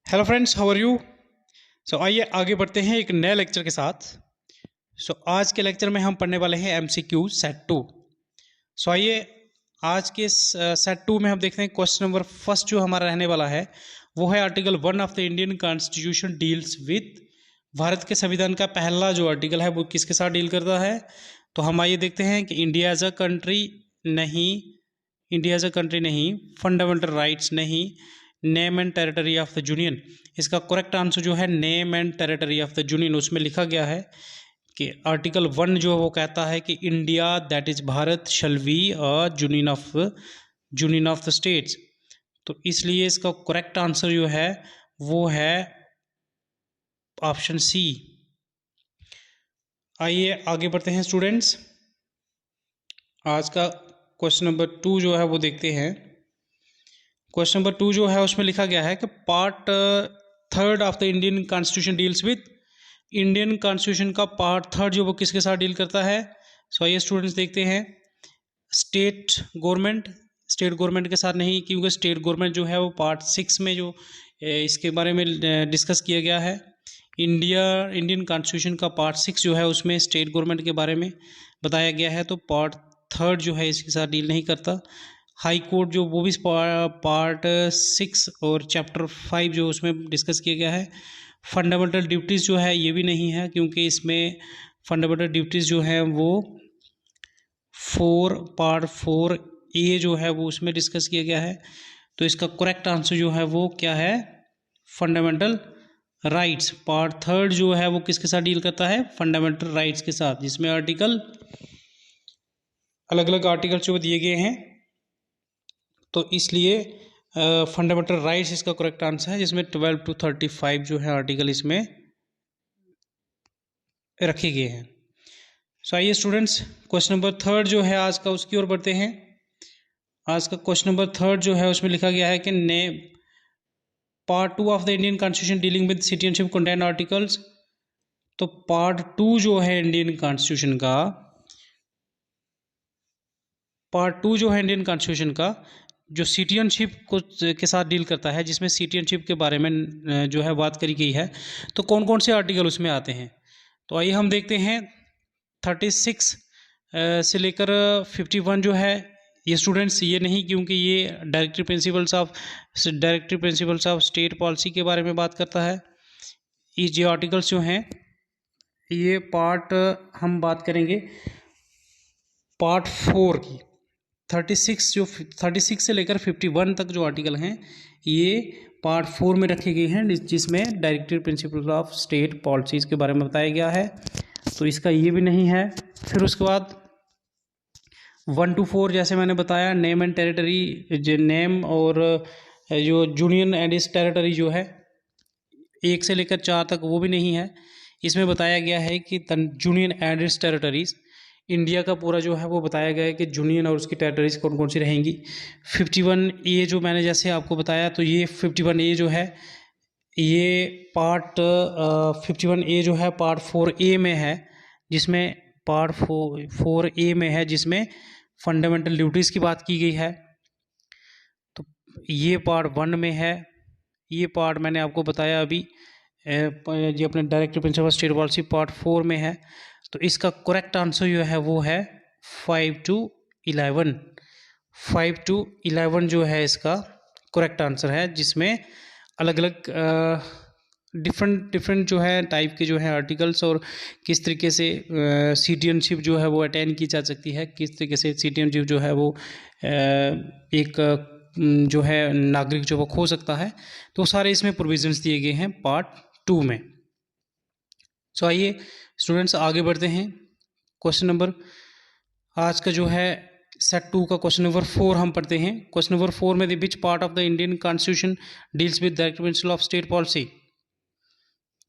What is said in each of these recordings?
Hello friends, how are you. आइए आगे बढ़ते हैं एक नए लेक्चर के साथ। आज के लेक्चर में हम पढ़ने वाले हैं एमसीक्यू सेट टू। आइए आज के सेट टू में हम देखते हैं क्वेश्चन नंबर फर्स्ट जो हमारा रहने वाला है वो है article 1 of the Indian constitution deals with. Bharat के संविधान का पहला जो आर्टिकल है वो किसके साथ डील करता है। तो हम आइए देखते हैं कि इंडिया एज अ कंट्री नहीं, इंडिया एज अ कंट्री नहीं, फंडामेंटल राइट्स नहीं, name and territory of the union. इसका करेक्ट आंसर जो है name and territory of the union. उसमें लिखा गया है कि आर्टिकल 1 जो है वो कहता है कि India that is Bharat shall be a union of the states. तो इसलिए इसका करेक्ट आंसर जो है वो है ऑप्शन सी। आइए आगे बढ़ते हैं स्टूडेंट्स। आज का क्वेश्चन नंबर 2 जो है वो देखते हैं। क्वेश्चन नंबर 2 जो है उसमें लिखा गया है कि part 3 of the Indian constitution deals with. Indian constitution का पार्ट 3 जो वो किसके साथ डील करता है। आइए स्टूडेंट्स देखते हैं। स्टेट गवर्नमेंट के साथ नहीं, क्योंकि स्टेट गवर्नमेंट जो है वो पार्ट 6 में जो इसके बारे में डिस्कस किया गया है। इंडियन कॉन्स्टिट्यूशन का पार्ट 6 जो है उसमें स्टेट गवर्नमेंट के बारे में बताया गया है, तो पार्ट 3 जो है इसके साथ डील नहीं करता। हाई कोर्ट जो वो भी पार्ट 6 और चैप्टर 5 जो उसमें डिस्कस किया गया है। फंडामेंटल ड्यूटीज़ जो है ये भी नहीं है, क्योंकि इसमें फंडामेंटल ड्यूटीज़ जो है वो पार्ट 4A जो है वो उसमें डिस्कस किया गया है। तो इसका करेक्ट आंसर जो है वो क्या है, फंडामेंटल राइट्स। पार्ट 3 जो है वो किसके साथ डील करता है, फंडामेंटल राइट्स के साथ, जिसमें आर्टिकल अलग अलग आर्टिकल जो दिए गए हैं। तो इसलिए फंडामेंटल राइट्स इसका करेक्ट आंसर है, जिसमें 12 to 35 जो है आर्टिकल इसमें रखे गए हैं। आइए स्टूडेंट्स क्वेश्चन नंबर 3 जो है आज का उसकी ओर बढ़ते हैं। आज का क्वेश्चन नंबर 3 जो है उसमें लिखा गया है कि part 2 of the Indian constitution dealing with citizenship contain articles. तो पार्ट 2 जो है इंडियन कॉन्स्टिट्यूशन का, पार्ट 2 जो है इंडियन कॉन्स्टिट्यूशन का जो सिटीजनशिप को के साथ डील करता है, जिसमें सिटीजनशिप के बारे में जो है बात करी गई है। तो कौन कौन से आर्टिकल उसमें आते हैं, तो आइए हम देखते हैं। 36 से लेकर 51 जो है ये स्टूडेंट्स ये नहीं, क्योंकि ये directory principles of state policy के बारे में बात करता है। ये जो आर्टिकल्स जो हैं ये पार्ट हम बात करेंगे पार्ट 4 की। 36 से लेकर 51 तक जो आर्टिकल हैं ये पार्ट 4 में रखे गए हैं, जिसमें directory principle of state policies के बारे में बताया गया है। तो इसका ये भी नहीं है। फिर उसके बाद 1 to 4 जैसे मैंने बताया, नेम एंड टेरिटरी, जो नेम और जो यूनियन एंड इस टेरिटरी जो है 1 से लेकर 4 तक वो भी नहीं है। इसमें बताया गया है कि यूनियन एंड इस टेरिटरीज, इंडिया का पूरा जो है वो बताया गया है कि यूनियन और उसकी टेरिटरीज कौन कौन सी रहेंगी। 51A जो मैंने जैसे आपको बताया, तो ये 51A जो है ये पार्ट 51A जो है पार्ट 4A में है, जिसमें पार्ट 4A में है, जिसमें फंडामेंटल ड्यूटीज़ की बात की गई है। तो ये पार्ट 1 में है। ये पार्ट मैंने आपको बताया अभी ये अपने directory principle state policy part 4 में है। तो इसका करेक्ट आंसर जो है वो है 5 to 11। 5 to 11 जो है इसका करेक्ट आंसर है, जिसमें अलग अलग डिफरेंट जो है टाइप के जो है आर्टिकल्स और किस तरीके से सिटीजनशिप जो है वो अटेन की जा सकती है, किस तरीके से सिटीजनशिप जो है वो एक जो है नागरिक जो वो खो सकता है। तो सारे इसमें प्रोविजंस दिए गए हैं पार्ट 2 में। आइए स्टूडेंट्स आगे बढ़ते हैं। क्वेश्चन नंबर आज का जो है सेट 2 का क्वेश्चन नंबर 4 हम पढ़ते हैं। क्वेश्चन नंबर 4 में which part of the Indian constitution deals with direct principle of state policy.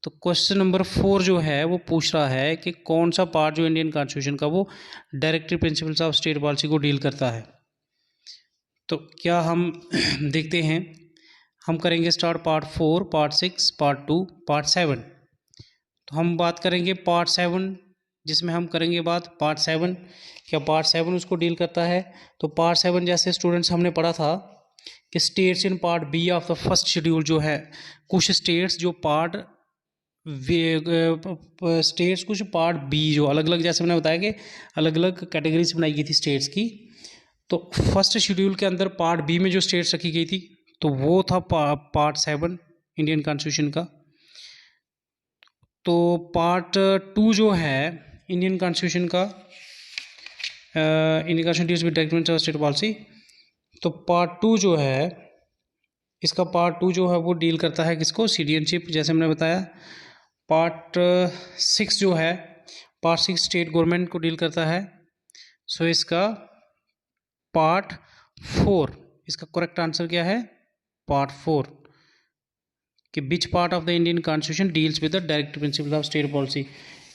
तो क्वेश्चन नंबर 4 जो है वो पूछ रहा है कि कौन सा पार्ट जो इंडियन कॉन्स्टिट्यूशन का वो directory principles of state policy को डील करता है। तो क्या हम देखते हैं, हम करेंगे start part 4, part 6, part 2, part 7। तो हम बात करेंगे पार्ट 7, जिसमें हम करेंगे बात पार्ट 7, क्या पार्ट 7 उसको डील करता है। तो पार्ट 7 जैसे स्टूडेंट्स हमने पढ़ा था कि states in part B of the first schedule जो है, कुछ स्टेट्स जो पार्ट स्टेट्स कुछ पार्ट बी जो अलग अलग, जैसे मैंने बताया कि अलग अलग कैटेगरीज बनाई गई थी स्टेट्स की, तो फर्स्ट शेड्यूल के अंदर पार्ट बी में जो स्टेट्स रखी गई थी तो वो था पार्ट 7 इंडियन कॉन्स्टिट्यूशन का। तो पार्ट 2 जो है इंडियन कॉन्स्टिट्यूशन का, Indian constitution with direct state policy, तो पार्ट 2 जो है इसका पार्ट 2 जो है वो डील करता है किसको, सिटीजनशिप, जैसे मैंने बताया। पार्ट 6 जो है, पार्ट 6 स्टेट गवर्नमेंट को डील करता है। सो इसका पार्ट 4, इसका करेक्ट आंसर क्या है, पार्ट 4, कि which part of the Indian constitution deals with the direct principle of state policy.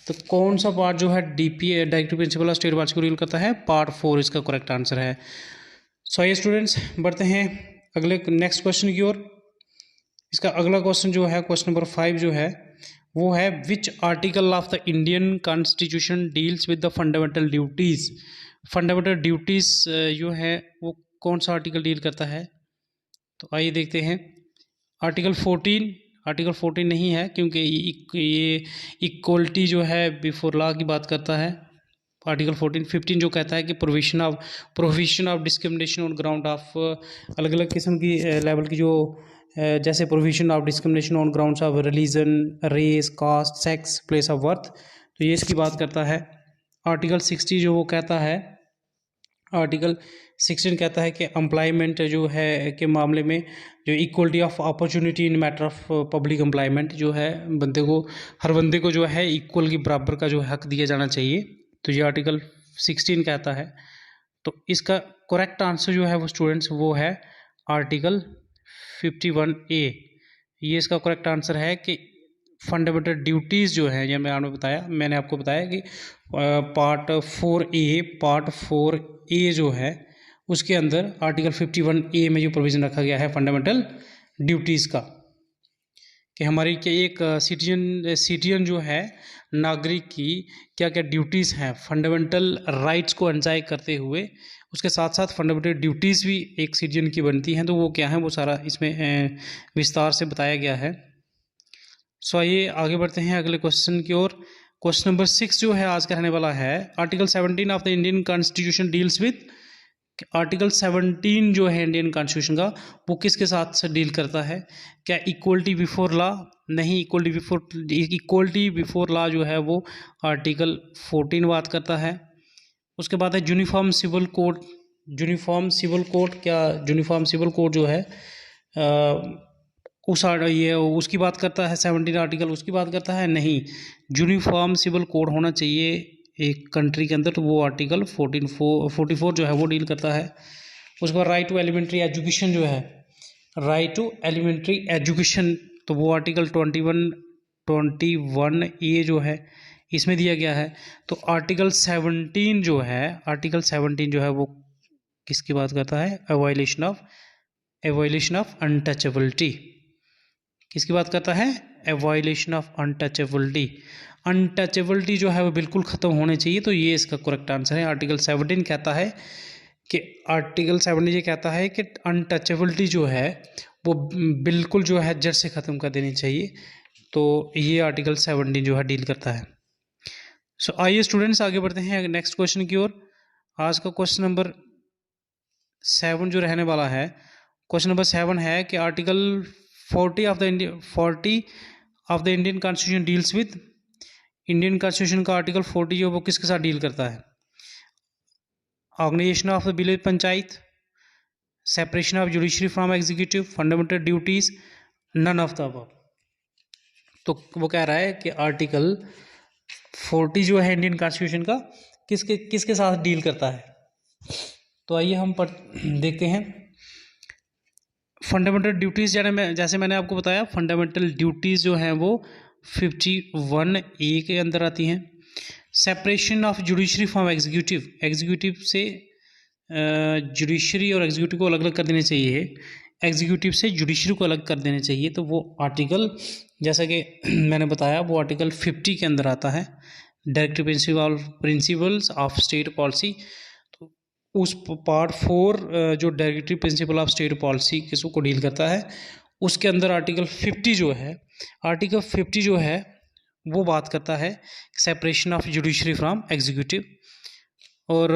तो कौन सा पार्ट जो है DPA direct principle of state policy को डील करता है, पार्ट 4 इसका करेक्ट आंसर है। सो आइए स्टूडेंट्स बढ़ते हैं अगले नेक्स्ट क्वेश्चन की ओर। इसका अगला क्वेश्चन जो है, क्वेश्चन नंबर 5 जो है वो है, which article of the Indian constitution deals with the fundamental duties. Fundamental duties जो है वो कौन सा आर्टिकल डील करता है, तो आइए देखते हैं। आर्टिकल 14, आर्टिकल 14 नहीं है क्योंकि ये इक्वलिटी जो है बिफोर लॉ की बात करता है। आर्टिकल 15 जो कहता है कि provision of discrimination on ground of, अलग अलग किस्म की लेवल की जो जैसे provision of discrimination on grounds of religion, race, caste, sex, place of birth, तो ये इसकी बात करता है। आर्टिकल 60 जो वो कहता है, आर्टिकल 16 कहता है कि एम्प्लॉयमेंट जो है के मामले में जो equality of opportunity in matter of public employment जो है, बंदे को, हर बंदे को जो है इक्वल की बराबर का जो हक दिया जाना चाहिए, तो ये आर्टिकल 16 कहता है। तो इसका करेक्ट आंसर जो है वो स्टूडेंट्स वो है आर्टिकल 51A। ये इसका करेक्ट आंसर है कि फंडामेंटल ड्यूटीज़ जो है, ये मैंने आपको बताया कि पार्ट 4A जो है उसके अंदर आर्टिकल 51A में जो प्रोविज़न रखा गया है फंडामेंटल ड्यूटीज़ का, कि हमारी क्या एक सिटीजन जो है, नागरिक की क्या क्या ड्यूटीज़ हैं फंडामेंटल राइट्स को एंजॉय करते हुए, उसके साथ साथ फंडामेंटल ड्यूटीज़ भी एक सिटीजन की बनती हैं, तो वो क्या है वो सारा इसमें विस्तार से बताया गया है। सो आइए आगे बढ़ते हैं अगले क्वेश्चन की ओर। क्वेश्चन नंबर 6 जो है आज का रहने वाला है, article 17 of the Indian constitution deals with, article 17 जो है इंडियन कॉन्स्टिट्यूशन का वो किसके साथ से डील करता है, क्या इक्वलिटी बिफोर लॉ, नहीं, इक्वलिटी बिफोर लॉ जो है वो आर्टिकल 14 बात करता है। उसके बाद है uniform civil code, uniform civil code, क्या यूनिफॉर्म सिविल कोड जो है ये उसकी बात करता है, 17 आर्टिकल उसकी बात करता है, नहीं, यूनिफॉर्म सिविल कोड होना चाहिए एक कंट्री के अंदर, तो वो आर्टिकल 44 जो है वो डील करता है। उसके बाद राइट टू एलिमेंट्री एजुकेशन जो है, राइट टू एलिमेंट्री एजुकेशन, तो वो आर्टिकल 21A जो है इसमें दिया गया है। तो आर्टिकल 17 जो है, आर्टिकल 17 जो है वो किसकी बात करता है, अवॉइलेशन ऑफ अनटचेबिलिटी, किसकी बात करता है, अवॉइलेशन ऑफ अनटचेबिलिटी। अनटचेबिलिटी जो है वो बिल्कुल ख़त्म होने चाहिए, तो ये इसका करेक्ट आंसर है। आर्टिकल 17 कहता है कि आर्टिकल 17 ये कहता है कि अनटचेबिलिटी जो है वो बिल्कुल जो है जड़ से ख़त्म कर देनी चाहिए, तो ये आर्टिकल 17 जो है डील करता है। सो आइए स्टूडेंट्स आगे बढ़ते हैं नेक्स्ट क्वेश्चन की ओर। आज का क्वेश्चन नंबर 7 जो रहने वाला है, क्वेश्चन नंबर 7 है कि article 40 of the Indian constitution deals with, Indian constitution का आर्टिकल 40 जो वो किसके साथ डील करता है, organisation of the village panchayat, separation of judiciary from executive, fundamental duties, none of the above. तो वो कह रहा है कि आर्टिकल 40 जो है इंडियन कॉन्स्टिट्यूशन का किसके साथ डील करता है। तो आइए हम देखते हैं। फंडामेंटल ड्यूटीज़ जैसे मैंने आपको बताया, फंडामेंटल ड्यूटीज़ जो हैं वो 51A के अंदर आती हैं। Separation of judiciary from executive, executive से जुडिशरी और एग्जीक्यूटिव को अलग अलग कर देने चाहिए, एग्जीक्यूटिव से जुडिशरी को अलग कर देने चाहिए, तो वो आर्टिकल जैसा कि मैंने बताया वो आर्टिकल 50 के अंदर आता है, directive principles of state policy. तो उस पार्ट 4 जो directory principle of state policy को डील करता है, उसके अंदर आर्टिकल 50 जो है वो बात करता है separation of judiciary from executive. और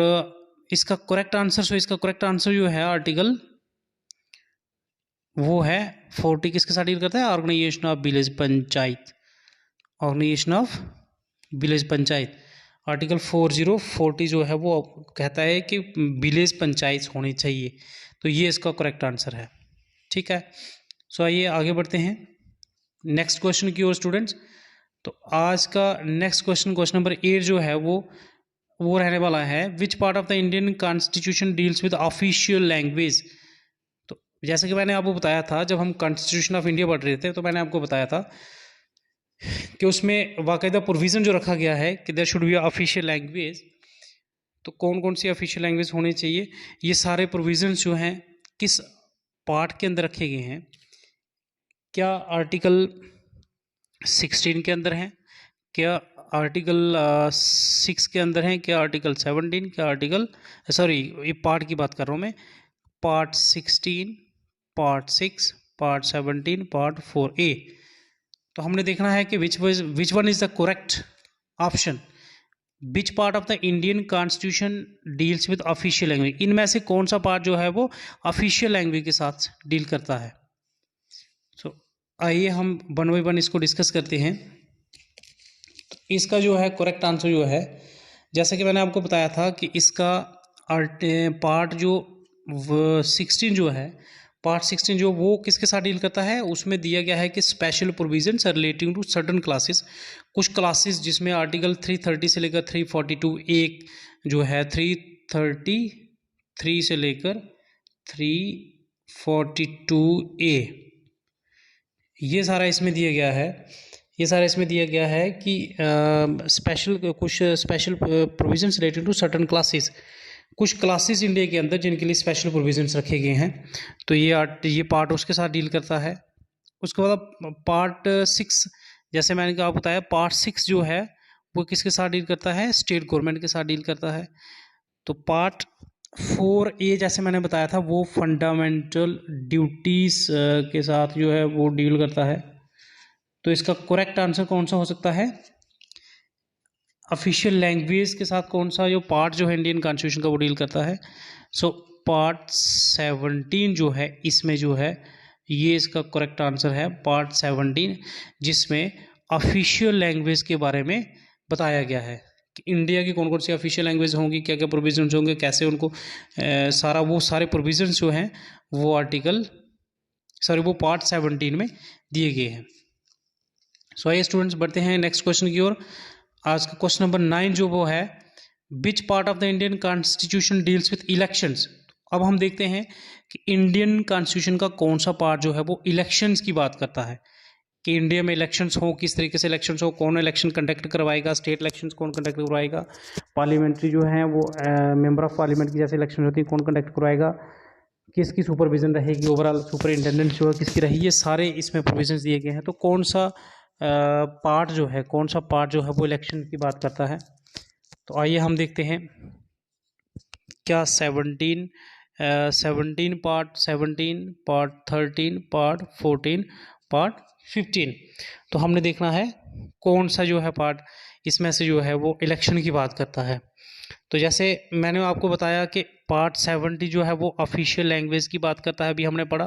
इसका करेक्ट आंसर जो है आर्टिकल वो है 40, किसके साथ डील करता है? Organisation of village panchayat. Article 40 जो है वो कहता है कि विलेज पंचायत होनी चाहिए, तो ये इसका करेक्ट आंसर है। ठीक है, सो आइए आगे बढ़ते हैं नेक्स्ट क्वेश्चन की ओर स्टूडेंट्स। तो आज का नेक्स्ट क्वेश्चन नंबर 8 जो है वो रहने वाला है, which part of the Indian constitution deals with official language. तो जैसे कि मैंने आपको बताया था, जब हम कॉन्स्टिट्यूशन ऑफ इंडिया पढ़ रहे थे तो मैंने आपको बताया था कि उसमें वाकायदा प्रोविज़न जो रखा गया है कि there should be official language. तो कौन कौन सी ऑफिशियल लैंग्वेज होनी चाहिए, ये सारे प्रोविज़न्स जो हैं किस पार्ट के अंदर रखे गए हैं? क्या आर्टिकल 16 के अंदर हैं, क्या आर्टिकल 6 के अंदर हैं, क्या आर्टिकल 17, क्या आर्टिकल ये पार्ट की बात कर रहा हूँ मैं, part 16, part 6, part 17, part 4A। तो हमने देखना है कि which one is the correct option, which part of the Indian constitution deals with official language. इनमें से कौन सा पार्ट जो है वो ऑफिशियल लैंग्वेज के साथ डील करता है। तो आइए हम वन बाई वन इसको डिस्कस करते हैं। तो इसका जो है करेक्ट आंसर जो है, जैसे कि मैंने आपको बताया था कि इसका पार्ट जो 16 जो है, पार्ट 16 जो वो किसके साथ डील करता है, उसमें दिया गया है कि special provisions relating to certain classes. कुछ क्लासेस जिसमें आर्टिकल 330 से लेकर 342 एक जो है 333 से लेकर 342A, ये सारा इसमें दिया गया है कि कुछ special provisions related to certain classes, कुछ क्लासेस इंडिया के अंदर जिनके लिए स्पेशल प्रोविजंस रखे गए हैं। तो ये पार्ट उसके साथ डील करता है। उसके बाद पार्ट 6, जैसे मैंने आपको बताया, पार्ट 6 जो है वो किसके साथ डील करता है? स्टेट गवर्नमेंट के साथ डील करता है। तो पार्ट 4A जैसे मैंने बताया था वो फंडामेंटल ड्यूटीज़ के साथ जो है वो डील करता है। तो इसका करेक्ट आंसर कौन सा हो सकता है? ऑफिशियल लैंग्वेज के साथ कौन सा जो पार्ट जो है इंडियन कॉन्स्टिट्यूशन का वो डील करता है? सो पार्ट 17 जो है इसमें जो है ये इसका करेक्ट आंसर है, पार्ट 17, जिसमें ऑफिशियल लैंग्वेज के बारे में बताया गया है कि इंडिया की कौन कौन सी ऑफिशियल लैंग्वेज होंगी, क्या क्या प्रोविजंस होंगे, कैसे उनको सारे प्रोविजंस जो हैं वो वो पार्ट 17 में दिए गए हैं। सो आइए स्टूडेंट्स बढ़ते हैं नेक्स्ट क्वेश्चन की ओर। आज का क्वेश्चन नंबर 9 जो वो है, which part of the Indian constitution deals with elections. अब हम देखते हैं कि इंडियन कॉन्स्टिट्यूशन का कौन सा पार्ट जो है वो इलेक्शंस की बात करता है कि इंडिया में इलेक्शंस हो, किस तरीके से इलेक्शंस हो, कौन इलेक्शन कंडक्ट करवाएगा, स्टेट इलेक्शंस कौन कंडक्ट करवाएगा, पार्लियामेंट्री जो है वो मेंबर ऑफ पार्लियामेंट की जैसे इलेक्शन होती है कौन कंडक्ट करवाएगा, किसकी सुपरविजन रहेगी, ओवरऑल सुपरिटेंडेंट जो है किसकी रहेगी, ये सारे इसमें प्रोविजंस दिए गए हैं। तो कौन सा पार्ट जो है वो इलेक्शन की बात करता है? तो आइए हम देखते हैं क्या 17 पार्ट 17, पार्ट 13, पार्ट 14, पार्ट 15। तो हमने देखना है कौन सा जो है पार्ट इसमें से जो है वो इलेक्शन की बात करता है। तो जैसे मैंने आपको बताया कि पार्ट 70 जो है वो ऑफिशियल लैंग्वेज की बात करता है, अभी हमने पढ़ा।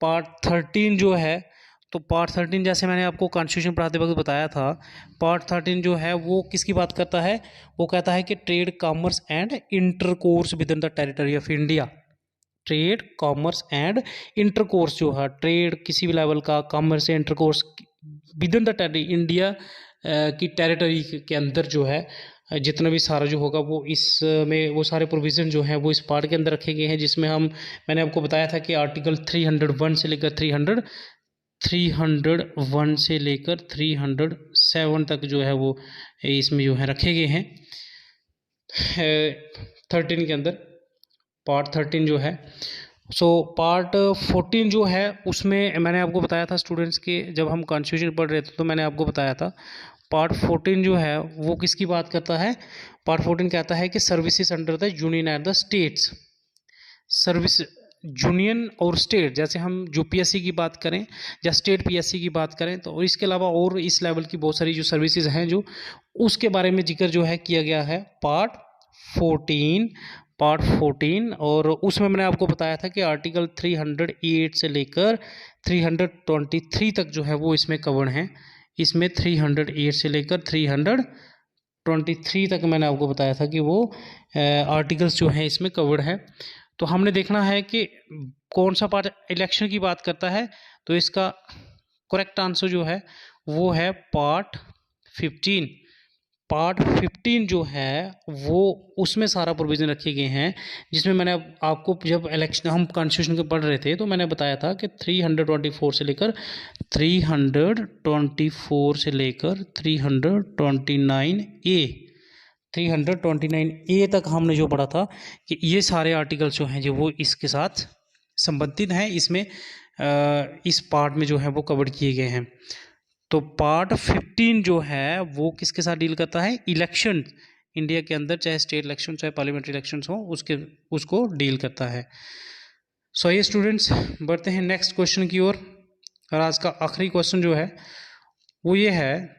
पार्ट 13 जो है, तो पार्ट 13 जैसे मैंने आपको कॉन्स्टिट्यूशन पढ़ाते वक्त बताया था, पार्ट 13 जो है वो किसकी बात करता है? वो कहता है कि trade, commerce and intercourse with in the territory of India. Trade, commerce and intercourse जो है, ट्रेड किसी भी लेवल का, commerce, intercourse with in the territory India की टेरिटरी के अंदर जो है जितना भी सारा जो होगा वो इसमें वो सारे प्रोविज़न जो हैं वो इस पार्ट के अंदर रखे गए हैं, जिसमें मैंने आपको बताया था कि आर्टिकल 301 से लेकर 301 से लेकर 307 तक जो है वो इसमें जो है रखे गए हैं 13 के अंदर, पार्ट 13 जो है। पार्ट 14 जो है उसमें मैंने आपको बताया था स्टूडेंट्स के, जब हम कॉन्स्टिट्यूशन पढ़ रहे थे तो मैंने आपको बताया था पार्ट 14 जो है वो किसकी बात करता है? पार्ट 14 कहता है कि services under the union and the states. Service union और स्टेट, जैसे हम जो पीएससी की बात करें या स्टेट पीएससी की बात करें, तो इसके अलावा और इस लेवल की बहुत सारी जो सर्विसेज हैं जो उसके बारे में जिक्र जो है किया गया है पार्ट 14। और उसमें मैंने आपको बताया था कि आर्टिकल 308 से लेकर 323 तक जो है वो इसमें कवर्ड हैं। इसमें 308 से लेकर 323 तक मैंने आपको बताया था कि वो आर्टिकल्स जो हैं इसमें कवर्ड है। तो हमने देखना है कि कौन सा पार्ट इलेक्शन की बात करता है, तो इसका करेक्ट आंसर जो है वो है पार्ट 15। पार्ट 15 जो है वो उसमें सारा प्रोविज़न रखे गए हैं, जिसमें मैंने आपको जब इलेक्शन हम कॉन्स्टिट्यूशन के पढ़ रहे थे तो मैंने बताया था कि 324 से लेकर 329A तक हमने जो पढ़ा था कि ये सारे आर्टिकल जो हैं जो वो इसके साथ संबंधित हैं, इसमें इस पार्ट में जो है वो कवर किए गए हैं। तो पार्ट 15 जो है वो किसके साथ डील करता है? इलेक्शन इंडिया के अंदर, चाहे स्टेट इलेक्शन चाहे पार्लियामेंट्री इलेक्शंस हो, उसको डील करता है। सो ये स्टूडेंट्स बढ़ते हैं नेक्स्ट क्वेश्चन की ओर। और आज का आखिरी क्वेश्चन जो है वो ये है,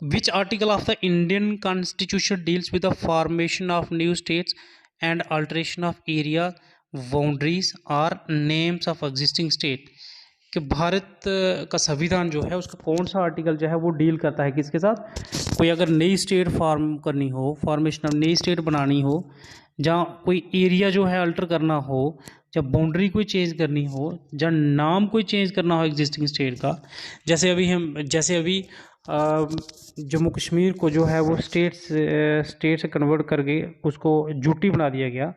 which article of the Indian constitution deals with the formation of new states and alteration of area boundaries or names of existing state. कि भारत का संविधान जो है उसका कौन सा आर्टिकल जो है वो डील करता है किसके साथ? कोई अगर नई स्टेट फॉर्म करनी हो, फॉर्मेशन ऑफ नई स्टेट बनानी हो, जहाँ कोई एरिया जो है अल्टर करना हो, जब बाउंड्री कोई चेंज करनी हो, जहाँ नाम कोई चेंज करना हो एग्जिस्टिंग स्टेट का, जैसे अभी जम्मू कश्मीर को जो है वो स्टेट से कन्वर्ट करके उसको यूटी बना दिया गया,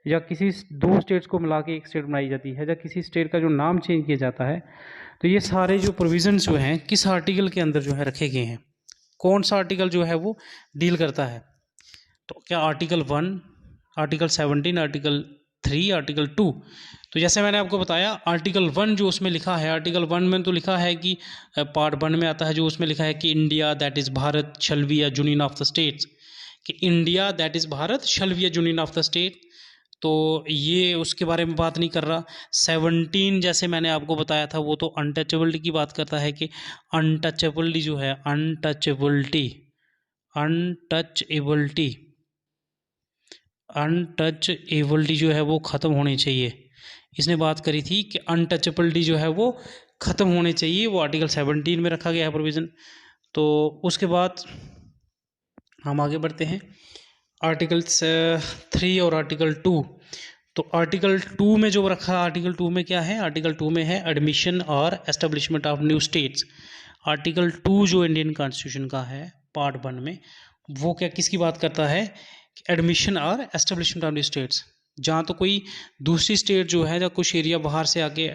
या किसी दो स्टेट्स को मिला के एक स्टेट बनाई जाती है, या किसी स्टेट का जो नाम चेंज किया जाता है, तो ये सारे जो प्रोविजंस जो हैं किस आर्टिकल के अंदर जो है रखे गए हैं? कौन सा आर्टिकल जो है वो डील करता है? तो क्या आर्टिकल 1, आर्टिकल 17, आर्टिकल 3, आर्टिकल 2? तो जैसे मैंने आपको बताया आर्टिकल 1 जो उसमें लिखा है, आर्टिकल 1 में तो लिखा है कि पार्ट 1 में आता है जो उसमें लिखा है कि India that is Bharat shall be a union of the states, कि India that is Bharat shall be a union of the state. तो ये उसके बारे में बात नहीं कर रहा। 17 जैसे मैंने आपको बताया था वो तो अनटचेबिलिटी की बात करता है कि अनटचेबिलिटी जो है अनटचेबिलिटी जो है वो ख़त्म होनी चाहिए। इसने बात करी थी कि अनटचेबिलिटी जो है वो ख़त्म होने चाहिए, वो आर्टिकल 17 में रखा गया है प्रोविज़न। तो उसके बाद हम आगे बढ़ते हैं आर्टिकल 3 और आर्टिकल 2। तो आर्टिकल 2 में जो रखा, आर्टिकल 2 में क्या है? आर्टिकल 2 में है एडमिशन और establishment of new states. Article 2 जो इंडियन कॉन्स्टिट्यूशन का है पार्ट 1 में, वो क्या किसकी बात करता है? एडमिशन और एस्टेब्लिशमेंट ऑफ न्यू स्टेट्स। जहाँ तो कोई दूसरी स्टेट जो है, या कुछ एरिया बाहर से आके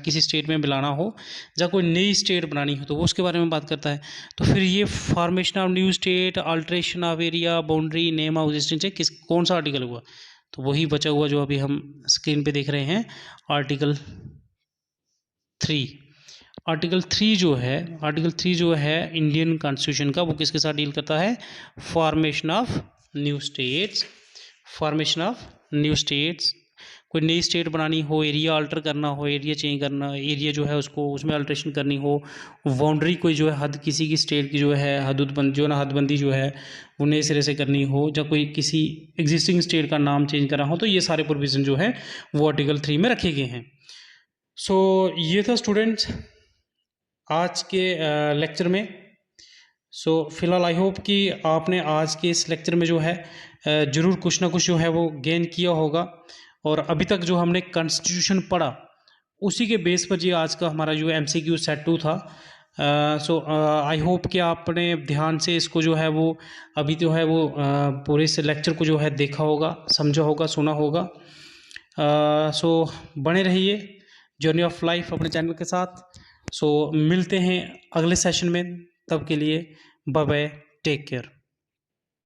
किसी स्टेट में मिलाना हो, जहाँ कोई नई स्टेट बनानी हो, तो वो उसके बारे में बात करता है। तो फिर ये formation of new state, alteration of area boundary, name of existence, कौन सा आर्टिकल हुआ? तो वही बचा हुआ जो अभी हम स्क्रीन पे देख रहे हैं, आर्टिकल 3। आर्टिकल 3 जो है इंडियन कॉन्स्टिट्यूशन का, वो किसके साथ डील करता है? Formation of new states. कोई नई स्टेट बनानी हो, एरिया अल्टर करना हो, एरिया चेंज करना, एरिया जो है उसको उसमें अल्ट्रेशन करनी हो, बाउंड्री कोई जो है हद किसी की स्टेट की जो है हदबंदी जो है वो नए सिरे से करनी हो, या कोई किसी एग्जिस्टिंग स्टेट का नाम चेंज करना हो, तो ये सारे प्रोविज़न जो है वो आर्टिकल 3 में रखे गए हैं। सो ये था स्टूडेंट्स आज के लेक्चर में। सो फिलहाल आई होप कि आपने आज के इस लेक्चर में जो है ज़रूर कुछ ना कुछ जो है वो गेन किया होगा, और अभी तक जो हमने कॉन्स्टिट्यूशन पढ़ा उसी के बेस पर ये आज का हमारा जो MCQ सेट 2 था। सो आई होप कि आपने ध्यान से इसको जो है वो अभी जो है वो पूरे इस लेक्चर को जो है देखा होगा, समझा होगा, सुना होगा। सो बने रहिए जर्नी ऑफ लाइफ अपने चैनल के साथ। सो मिलते हैं अगले सेशन में, तब के लिए बाय बाय, टेक केयर।